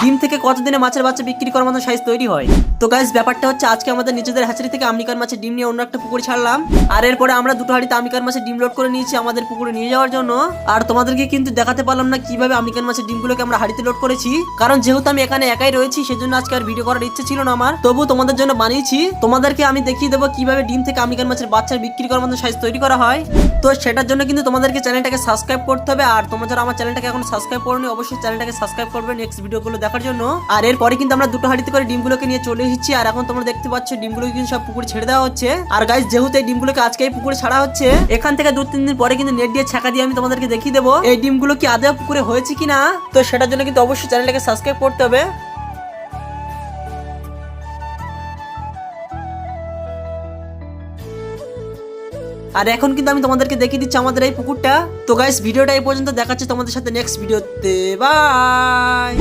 ডিম থেকে কতদিনে মাছের বাচ্চা বিক্রি করার মতো সাইজ তৈরি হয়। তো গাইস ব্যাপারটা হচ্ছে আজকে আমাদের নিজেদের হ্যাচারি থেকে আমেরিকান মাছের ডিম নিয়ে অন্য একটা পুকুরে ছাড়লাম। আর এরপরে আমরা দুটো হাঁড়িতে আমেরিকান মাছের ডিম লোড করে নিয়েছি আমাদের পুকুরে নিয়ে যাওয়ার জন্য। আর তোমাদেরকে কিন্তু দেখাতে পারলাম না কিভাবে আমেরিকান মাছের ডিমগুলোকে আমরা হাঁড়িতে লোড করেছি, কারণ যেহেতু আমি এখানে একাই রয়েছি সেজন্য আজকে আর ভিডিও করার ইচ্ছে ছিল না আমার। তবু তোমাদের জন্য বানিয়েছি, তোমাদেরকে আমি দেখিয়ে দেবো কিভাবে ডিম থেকে আমেরিকান মাছের বাচ্চা বিক্রি করার মতো সাইজ তৈরি করা হয়। তো সেটার জন্য কিন্তু তোমাদেরকে চ্যানেলটাকে সাবস্ক্রাইব করতে হবে। আর তোমরা যারা আমার চ্যানেলটাকে এখন সাবস্ক্রাইব করোনি অবশ্যই চ্যানেলটাকে সাবস্ক্রাইব করবে নেক্সট ভিডিওগুলো দেখার জন্য। আর এরপরে কিন্তু আমরা দুটো হাঁড়িতে করে ডিমগুলোকে নিয়ে চলে এসেছি। আর এখন তোমরা দেখতে পাচ্ছ ডিমগুলোকে কিন্তু সব পুকুরে ছেড়ে দেওয়া হচ্ছে। আর গাইস যেহেতু এই ডিমগুলোকে আজকে এই পুকুরে ছাড়া হচ্ছে, এখান থেকে 2-3 দিন পরে কিন্তু নেট দিয়ে ছাকা দিয়ে আমি তোমাদেরকে দেখিয়ে দেবো এই ডিমগুলো কি আদৌ পুকুরে হয়েছে কিনা। তো সেটার জন্য কিন্তু অবশ্যই চ্যানেলটাকে সাবস্ক্রাইব করতে হবে। আর এখন কিন্তু আমি তোমাদেরকে দেখিয়ে দিচ্ছি আমাদের এই পুকুরটা। তো গাইস ভিডিওটা এই পর্যন্ত, দেখাচ্ছি তোমাদের সাথে নেক্সট ভিডিওতে, বাই।